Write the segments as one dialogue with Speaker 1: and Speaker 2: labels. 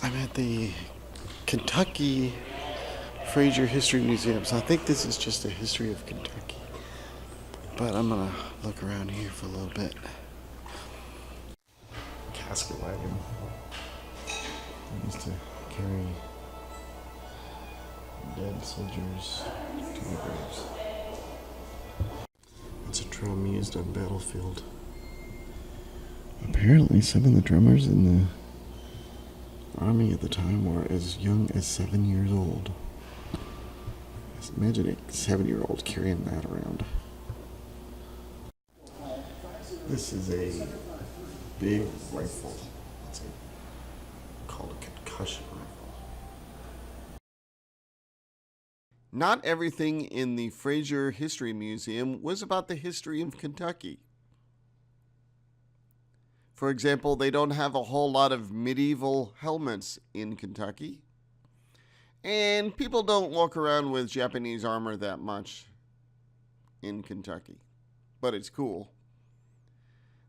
Speaker 1: I'm at the Kentucky Frazier History Museum, so I think this is just a history of Kentucky. But I'm gonna look around here for a little bit. Casket wagon. I used to carry dead soldiers to the graves. It's a drum used on battlefield. Apparently, some of the drummers in the army at the time were as young as 7 years old. Imagine a 7-year-old carrying that around. This is a big rifle. It's called a concussion rifle. Not everything in the Frazier History Museum was about the history of Kentucky. For example, they don't have a whole lot of medieval helmets in Kentucky. And people don't walk around with Japanese armor that much in Kentucky. But it's cool.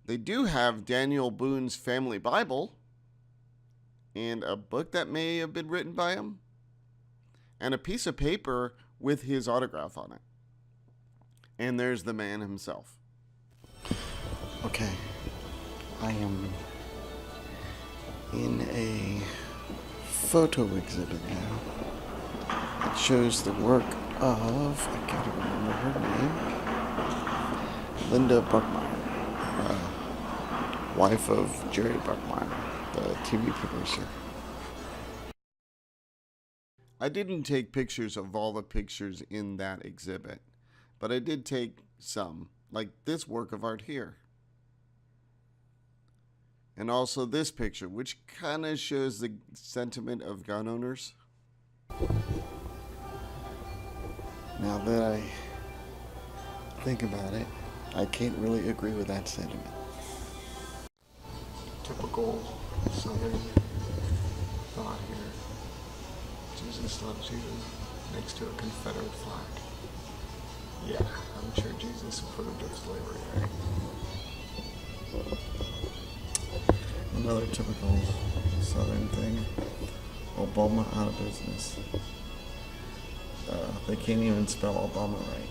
Speaker 1: They do have Daniel Boone's family Bible and a book that may have been written by him and a piece of paper with his autograph on it. And there's the man himself. Okay. I am in a photo exhibit now. It shows the work of, I can't remember her name, Linda Buckmeyer, wife of Jerry Buckmeyer, the TV producer. I didn't take pictures of all the pictures in that exhibit, but I did take some, like this work of art here. And also this picture, which kind of shows the sentiment of gun owners. Now that I think about it, I can't really agree with that sentiment. Typical Southern thought here. Jesus loves you next to a Confederate flag. Yeah, I'm sure Jesus approved of slavery, right? Another typical Southern thing. Obama out of business. They can't even spell Obama right.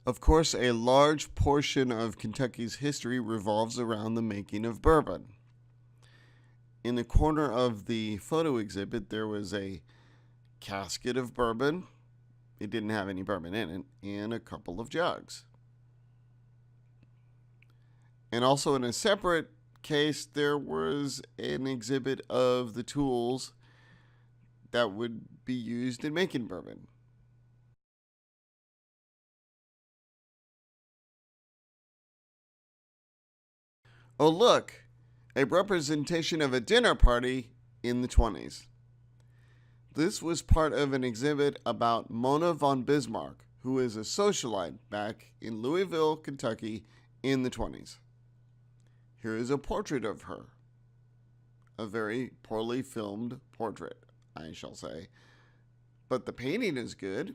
Speaker 1: Of course, a large portion of Kentucky's history revolves around the making of bourbon. In the corner of the photo exhibit, there was a casket of bourbon. It didn't have any bourbon in it, and a couple of jugs. And also in a separate case, there was an exhibit of the tools that would be used in making bourbon. Oh, look, a representation of a dinner party in the 20s. This was part of an exhibit about Mona von Bismarck, who is a socialite back in Louisville, Kentucky in the 20s. Here is a portrait of her. A very poorly filmed portrait, I shall say. But the painting is good.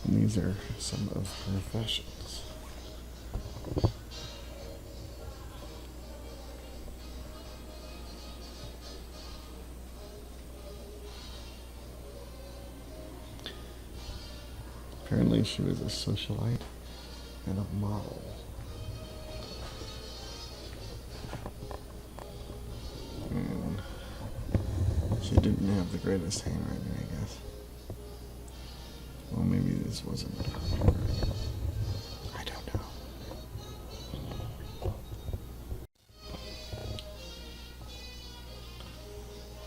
Speaker 1: And these are some of her fashions. Apparently she was a socialite and a model. And she didn't have the greatest handwriting, I guess. Well, maybe this wasn't her handwriting. I don't know.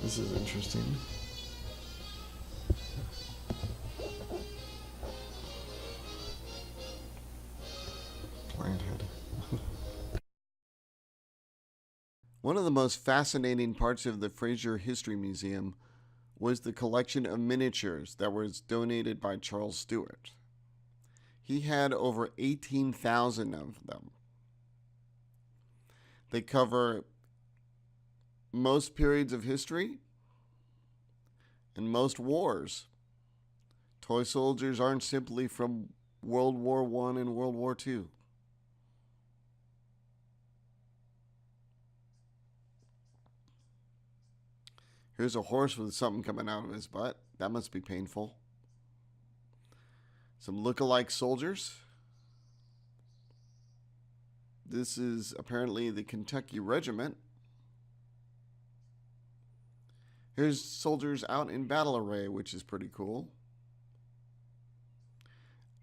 Speaker 1: This is interesting. One of the most fascinating parts of the Frazier History Museum was the collection of miniatures that was donated by Charles Stewart. He had over 18,000 of them. They cover most periods of history, in most wars. Toy soldiers aren't simply from World War I and World War II. Here's a horse with something coming out of his butt. That must be painful. Some look-alike soldiers. This is apparently the Kentucky Regiment. Here's soldiers out in battle array, which is pretty cool.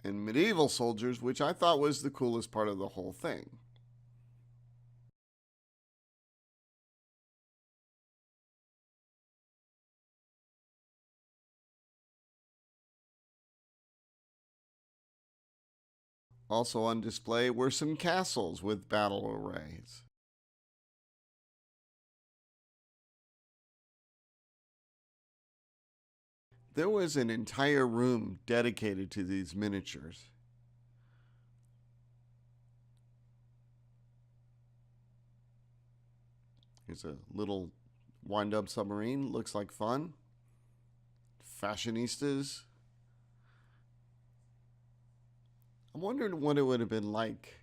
Speaker 1: And medieval soldiers, which I thought was the coolest part of the whole thing. Also on display were some castles with battle arrays. There was an entire room dedicated to these miniatures. Here's a little wind-up submarine. Looks like fun. Fashionistas. I'm wondering what it would have been like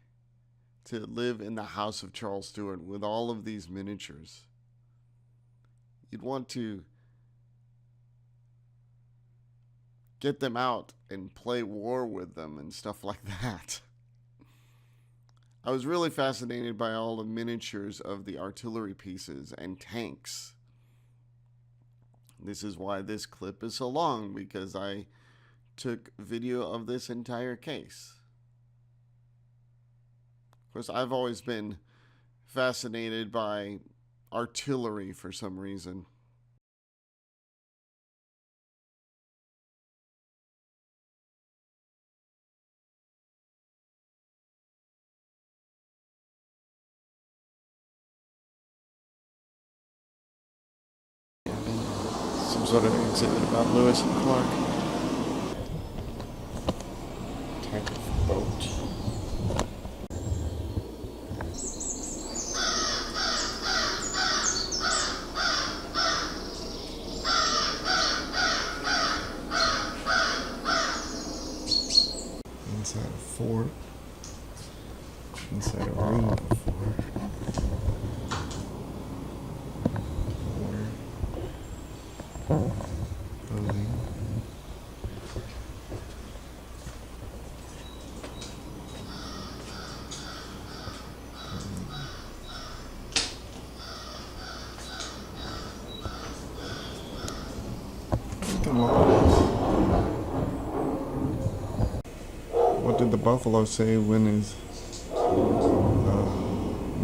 Speaker 1: to live in the house of Charles Stewart with all of these miniatures. You'd want to get them out and play war with them and stuff like that. I was really fascinated by all the miniatures of the artillery pieces and tanks. This is why this clip is so long, because I took video of this entire case. Of course, I've always been fascinated by artillery for some reason. Some sort of exhibit about Lewis and Clark. Type of boat. Inside a fort. Inside a room of a fort. Clothing. What did the buffalo say when his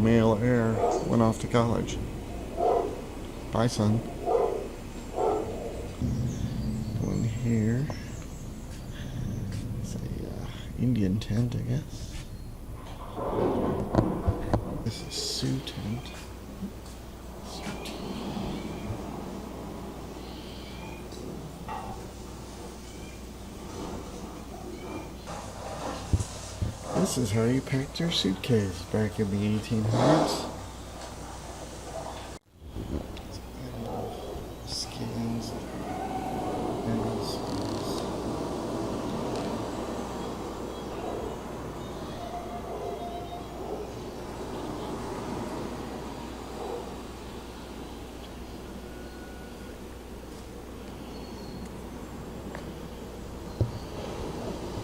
Speaker 1: male heir went off to college? Bye, son. Going here. It's a Indian tent, I guess. This is Sioux tent. This is how you packed your suitcase back in the 1800s.